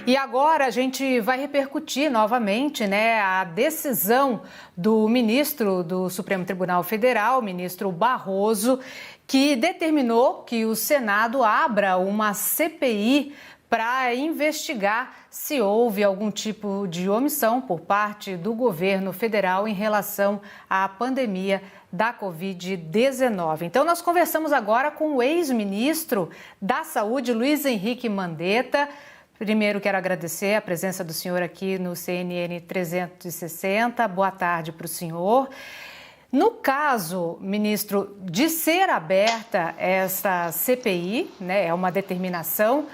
E agora a gente vai repercutir novamente, né, a decisão do ministro do Supremo Tribunal Federal, ministro Barroso, que determinou que o Senado abra uma CPI para investigar se houve algum tipo de omissão por parte do governo federal em relação à pandemia da Covid-19. Então, nós conversamos agora com o ex-ministro da Saúde, Luiz Henrique Mandetta. Primeiro, quero agradecer a presença do senhor aqui no CNN 360. Boa tarde para o senhor. No caso, ministro, de ser aberta essa CPI, né, é uma determinação,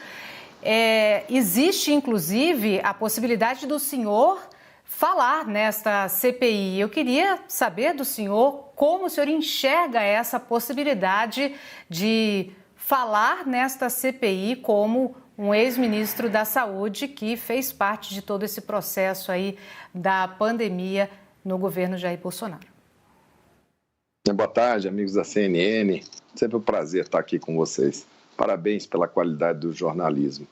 existe, inclusive, a possibilidade do senhor falar nesta CPI. Eu queria saber do senhor como o senhor enxerga essa possibilidade de falar nesta CPI como um ex-ministro da Saúde que fez parte de todo esse processo aí da pandemia no governo Jair Bolsonaro. Boa tarde, amigos da CNN. Sempre um prazer estar aqui com vocês. Parabéns pela qualidade do jornalismo.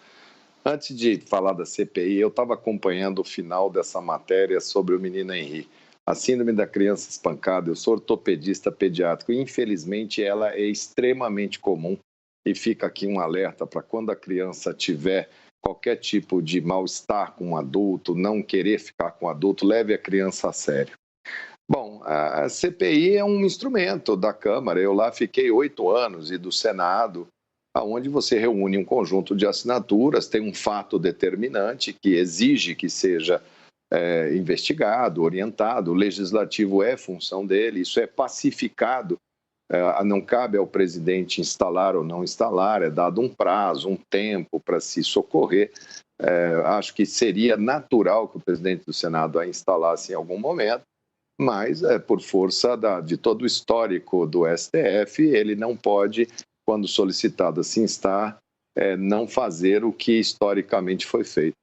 Antes de falar da CPI, eu estava acompanhando o final dessa matéria sobre o menino Henrique. A síndrome da criança espancada, eu sou ortopedista pediátrico e, infelizmente, ela é extremamente comum. E fica aqui um alerta para quando a criança tiver qualquer tipo de mal-estar com um adulto, não querer ficar com o adulto, leve a criança a sério. Bom, a CPI é um instrumento da Câmara. Eu lá fiquei 8 anos e do Senado, onde você reúne um conjunto de assinaturas, tem um fato determinante que exige que seja investigado, orientado. O legislativo é função dele, isso é pacificado. Não cabe ao presidente instalar ou não instalar, é dado um prazo, um tempo para se socorrer. Acho que seria natural que o presidente do Senado a instalasse em algum momento, mas por força de todo o histórico do STF, ele não pode, quando solicitado assim está, não fazer o que historicamente foi feito.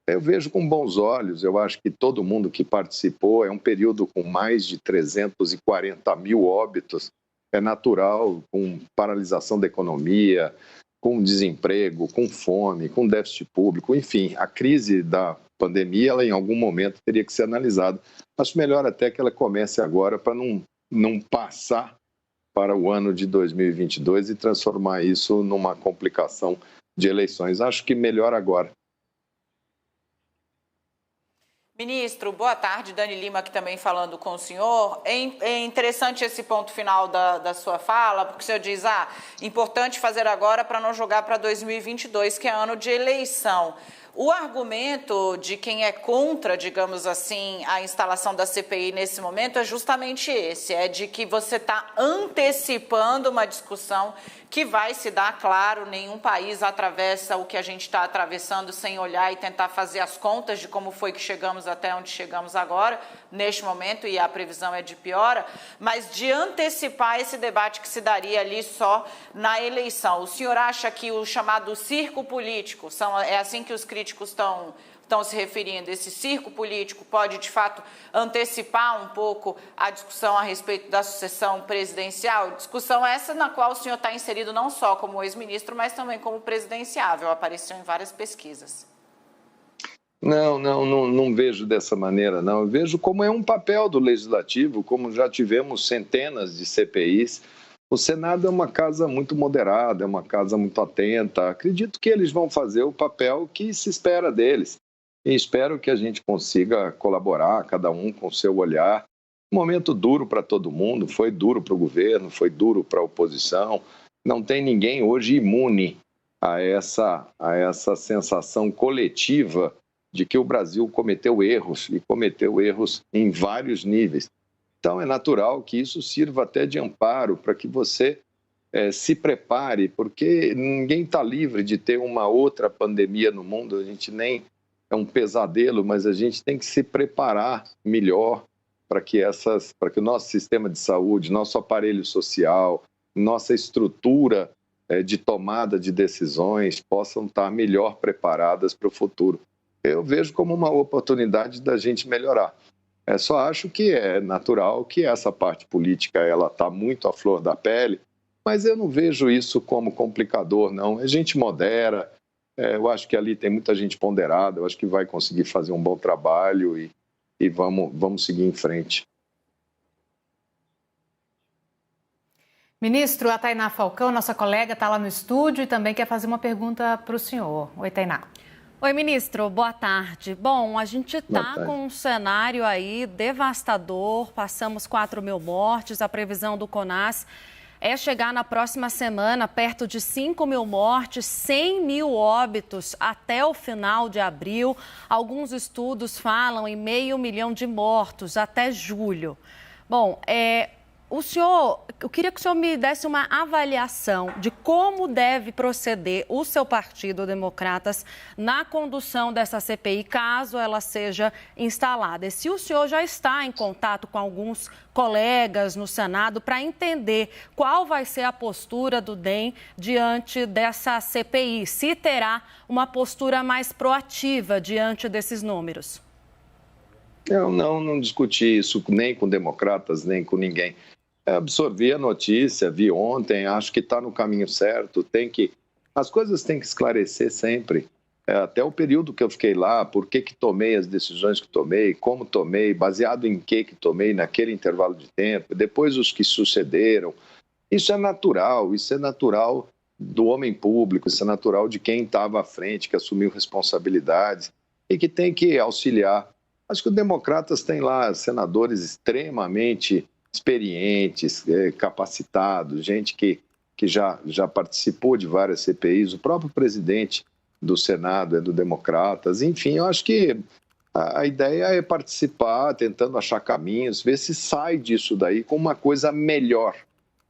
Eu vejo com bons olhos, eu acho que todo mundo que participou, é um período com mais de 340 mil óbitos, é natural, com paralisação da economia, com desemprego, com fome, com déficit público, enfim, a crise da pandemia, ela em algum momento teria que ser analisada. Acho melhor até que ela comece agora para não passar para o ano de 2022 e transformar isso numa complicação de eleições. Acho que melhor agora. Ministro, boa tarde. Dani Lima aqui também falando com o senhor. É interessante esse ponto final da sua fala, porque o senhor diz, importante fazer agora para não jogar para 2022, que é ano de eleição. O argumento de quem é contra, digamos assim, a instalação da CPI nesse momento é justamente esse, é de que você está antecipando uma discussão que vai se dar, claro, nenhum país atravessa o que a gente está atravessando sem olhar e tentar fazer as contas de como foi que chegamos até onde chegamos agora, neste momento, e a previsão é de piora, mas de antecipar esse debate que se daria ali só na eleição. O senhor acha que o chamado circo político, é assim que os críticos estão se referindo, esse circo político pode, de fato, antecipar um pouco a discussão a respeito da sucessão presidencial? Discussão essa na qual o senhor está inserido não só como ex-ministro, mas também como presidenciável, apareceu em várias pesquisas. Não vejo dessa maneira, não. Eu vejo como é um papel do Legislativo, como já tivemos centenas de CPIs. O Senado é uma casa muito moderada, é uma casa muito atenta. Acredito que eles vão fazer o papel que se espera deles. E espero que a gente consiga colaborar, cada um com o seu olhar. Um momento duro para todo mundo, foi duro para o governo, foi duro para a oposição. Não tem ninguém hoje imune a essa sensação coletiva de que o Brasil cometeu erros, e cometeu erros em vários níveis. Então, é natural que isso sirva até de amparo para que você se prepare, porque ninguém está livre de ter uma outra pandemia no mundo, a gente nem... É um pesadelo, mas a gente tem que se preparar melhor para que o nosso sistema de saúde, nosso aparelho social, nossa estrutura de tomada de decisões possam estar melhor preparadas para o futuro. Eu vejo como uma oportunidade da gente melhorar. Só acho que é natural que essa parte política ela está muito à flor da pele, mas eu não vejo isso como complicador, não. A gente modera, Eu acho que ali tem muita gente ponderada, eu acho que vai conseguir fazer um bom trabalho e vamos seguir em frente. Ministro, a Tainá Falcão, nossa colega, está lá no estúdio e também quer fazer uma pergunta para o senhor. Oi, Tainá. Oi, ministro, boa tarde. Bom, a gente está com um cenário aí devastador, passamos 4.000 mortes, a previsão do CONAS é chegar na próxima semana perto de 5.000 mortes, 100.000 óbitos até o final de abril. Alguns estudos falam em 500 mil de mortos até julho. Bom, eu queria que o senhor me desse uma avaliação de como deve proceder o seu partido, Democratas, na condução dessa CPI, caso ela seja instalada. E se o senhor já está em contato com alguns colegas no Senado para entender qual vai ser a postura do DEM diante dessa CPI, se terá uma postura mais proativa diante desses números. Eu não discuti isso nem com democratas, nem com ninguém. Absorvi a notícia, vi ontem, acho que está no caminho certo. As coisas têm que esclarecer sempre. Até o período que eu fiquei lá, por que tomei as decisões que tomei, como tomei, baseado em que tomei naquele intervalo de tempo, depois os que sucederam. Isso é natural do homem público, isso é natural de quem estava à frente, que assumiu responsabilidades e que tem que auxiliar. Acho que os democratas têm lá senadores extremamente experientes, capacitados, gente que já participou de várias CPIs, o próprio presidente do Senado é do Democratas, enfim, eu acho que a ideia é participar, tentando achar caminhos, ver se sai disso daí com uma coisa melhor,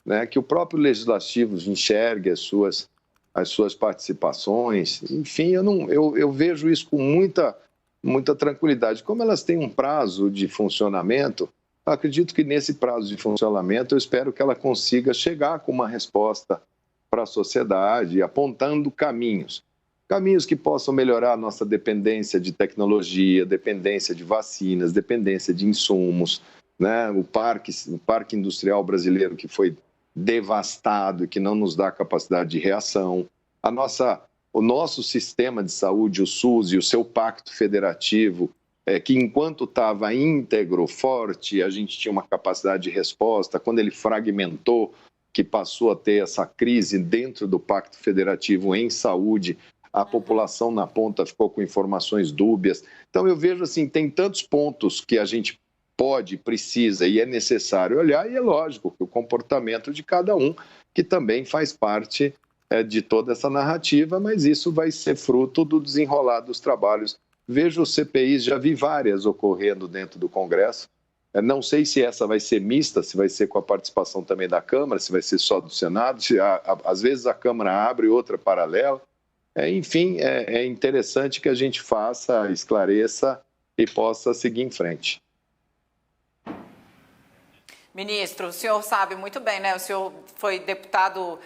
né? Que o próprio Legislativo enxergue as suas participações, enfim, eu vejo isso com muita tranquilidade. Como elas têm um prazo de funcionamento, acredito que nesse prazo de funcionamento, eu espero que ela consiga chegar com uma resposta para a sociedade, apontando caminhos que possam melhorar a nossa dependência de tecnologia, dependência de vacinas, dependência de insumos, né? O parque industrial brasileiro que foi devastado e que não nos dá capacidade de reação, o nosso sistema de saúde, o SUS e o seu pacto federativo, que enquanto estava íntegro, forte, a gente tinha uma capacidade de resposta. Quando ele fragmentou, que passou a ter essa crise dentro do Pacto Federativo em saúde, a população na ponta ficou com informações dúbias. Então eu vejo assim, tem tantos pontos que a gente pode, precisa e é necessário olhar, e é lógico que o comportamento de cada um, que também faz parte de toda essa narrativa, mas isso vai ser fruto do desenrolar dos trabalhos. Vejo CPIs, já vi várias ocorrendo dentro do Congresso. Não sei se essa vai ser mista, se vai ser com a participação também da Câmara, se vai ser só do Senado. Às vezes a Câmara abre outra paralela. Enfim, é interessante que a gente faça, esclareça e possa seguir em frente. Ministro, o senhor sabe muito bem, né? O senhor foi deputado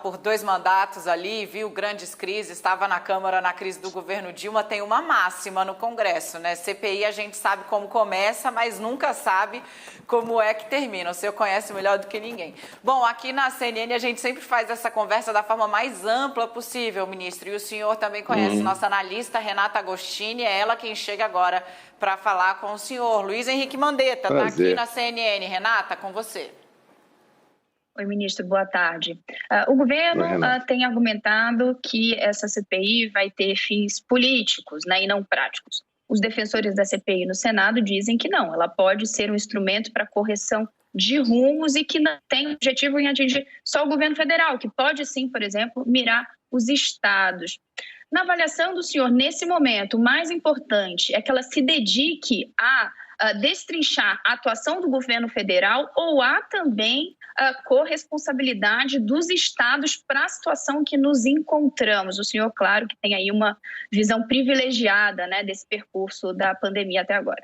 por 2 mandatos ali, viu grandes crises, estava na Câmara na crise do governo Dilma, tem uma máxima no Congresso, né? CPI a gente sabe como começa, mas nunca sabe como é que termina. O senhor conhece melhor do que ninguém. Bom, aqui na CNN a gente sempre faz essa conversa da forma mais ampla possível, ministro, e o senhor também conhece nossa analista Renata Agostini, é ela quem chega agora para falar com o senhor. Luiz Henrique Mandetta está aqui na CNN. Renata, com você. Oi, ministro, boa tarde. O governo tem argumentado que essa CPI vai ter fins políticos, né, e não práticos. Os defensores da CPI no Senado dizem que não, ela pode ser um instrumento para correção de rumos e que não tem objetivo em atingir só o governo federal, que pode sim, por exemplo, mirar os estados. Na avaliação do senhor, nesse momento, o mais importante é que ela se dedique a destrinchar a atuação do governo federal, ou há também a corresponsabilidade dos estados para a situação que nos encontramos? O senhor, claro, que tem aí uma visão privilegiada, né, desse percurso da pandemia até agora.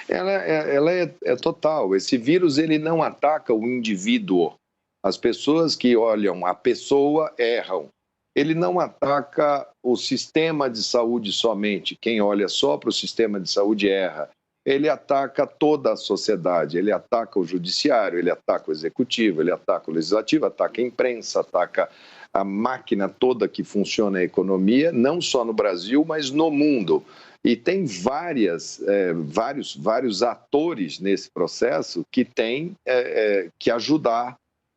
Ela é total. Esse vírus ele não ataca o indivíduo. As pessoas que olham a pessoa erram. Ele não ataca o sistema de saúde somente. Quem olha só para o sistema de saúde erra. Ele ataca toda a sociedade, ele ataca o judiciário, ele ataca o executivo, ele ataca o legislativo, ataca a imprensa, ataca a máquina toda que funciona a economia, não só no Brasil, mas no mundo. E tem vários atores nesse processo que têm que ajudar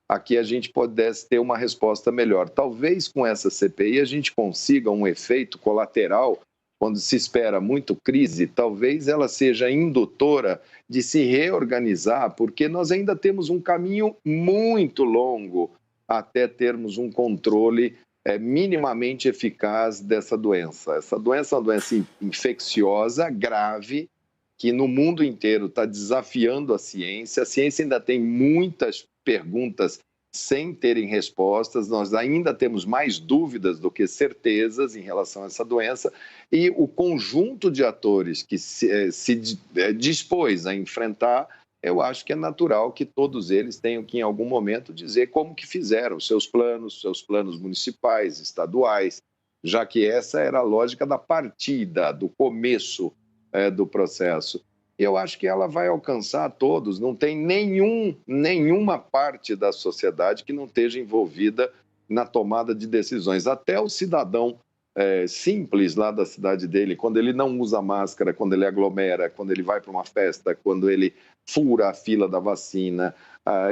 a que a gente pudesse ter uma resposta melhor. Talvez com essa CPI a gente consiga um efeito colateral, quando se espera muito crise, talvez ela seja indutora de se reorganizar, porque nós ainda temos um caminho muito longo até termos um controle minimamente eficaz dessa doença. Essa doença é uma doença infecciosa, grave, que no mundo inteiro está desafiando a ciência. A ciência ainda tem muitas perguntas sem terem respostas, nós ainda temos mais dúvidas do que certezas em relação a essa doença, e o conjunto de atores que se dispôs a enfrentar, eu acho que é natural que todos eles tenham que, em algum momento, dizer como que fizeram seus planos municipais, estaduais, já que essa era a lógica da partida, do começo do processo. Eu acho que ela vai alcançar todos, não tem nenhuma parte da sociedade que não esteja envolvida na tomada de decisões. Até o cidadão simples lá da cidade dele, quando ele não usa máscara, quando ele aglomera, quando ele vai para uma festa, quando ele fura a fila da vacina,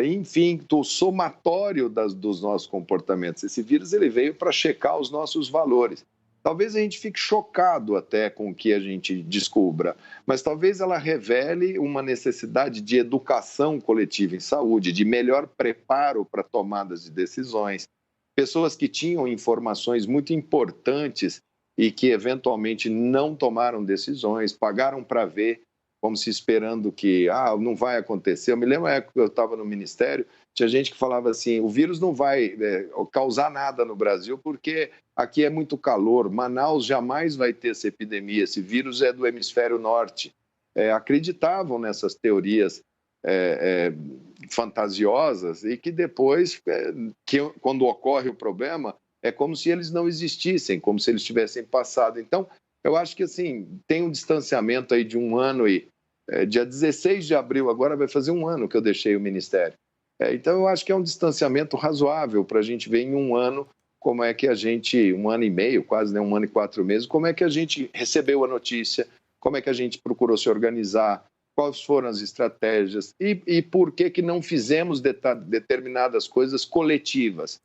enfim, o somatório dos nossos comportamentos. Esse vírus ele veio para checar os nossos valores. Talvez a gente fique chocado até com o que a gente descubra, mas talvez ela revele uma necessidade de educação coletiva em saúde, de melhor preparo para tomadas de decisões. Pessoas que tinham informações muito importantes e que eventualmente não tomaram decisões, pagaram para ver, como se esperando que não vai acontecer. Eu me lembro na época que eu estava no Ministério, tinha gente que falava assim, o vírus não vai causar nada no Brasil porque aqui é muito calor, Manaus jamais vai ter essa epidemia, esse vírus é do hemisfério norte. Acreditavam nessas teorias fantasiosas e que depois, quando ocorre o problema, é como se eles não existissem, como se eles tivessem passado. Então, eu acho que assim, tem um distanciamento aí de um ano e dia 16 de abril, agora vai fazer um ano que eu deixei o Ministério. Então, eu acho que é um distanciamento razoável para a gente ver em um ano como é que a gente, um ano e meio, quase, né, 1 ano e 4 meses, como é que a gente recebeu a notícia, como é que a gente procurou se organizar, quais foram as estratégias e por que não fizemos determinadas coisas coletivas.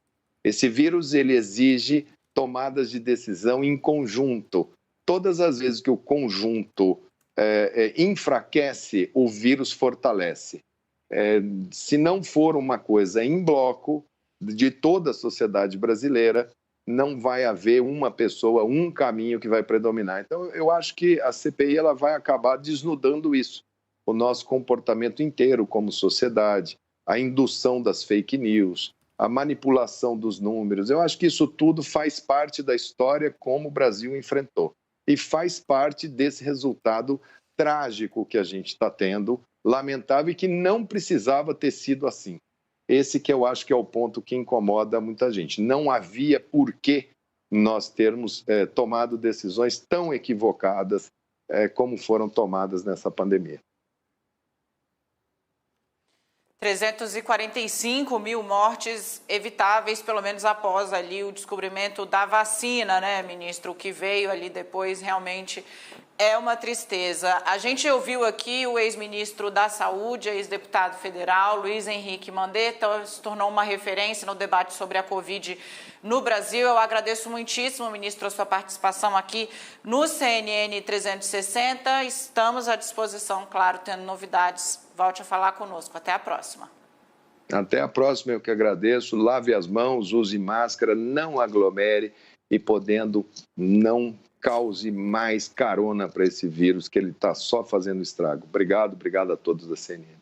Esse vírus, ele exige tomadas de decisão em conjunto. Todas as vezes que o conjunto enfraquece, o vírus fortalece. Se não for uma coisa em bloco de toda a sociedade brasileira, não vai haver uma pessoa, um caminho que vai predominar. Então, eu acho que a CPI ela vai acabar desnudando isso, o nosso comportamento inteiro como sociedade, a indução das fake news, a manipulação dos números. Eu acho que isso tudo faz parte da história como o Brasil enfrentou. E faz parte desse resultado trágico que a gente está tendo, lamentável e que não precisava ter sido assim. Esse que eu acho que é o ponto que incomoda muita gente. Não havia por que nós termos tomado decisões tão equivocadas como foram tomadas nessa pandemia. 345 mil mortes evitáveis, pelo menos após ali o descobrimento da vacina, né, ministro? O que veio ali depois realmente é uma tristeza. A gente ouviu aqui o ex-ministro da Saúde, ex-deputado federal, Luiz Henrique Mandetta, se tornou uma referência no debate sobre a Covid no Brasil. Eu agradeço muitíssimo, ministro, a sua participação aqui no CNN 360. Estamos à disposição, claro, tendo novidades. Volte a falar conosco. Até a próxima. Até a próxima, eu que agradeço. Lave as mãos, use máscara, não aglomere e podendo, não cause mais carona para esse vírus, que ele está só fazendo estrago. Obrigado a todos da CNN.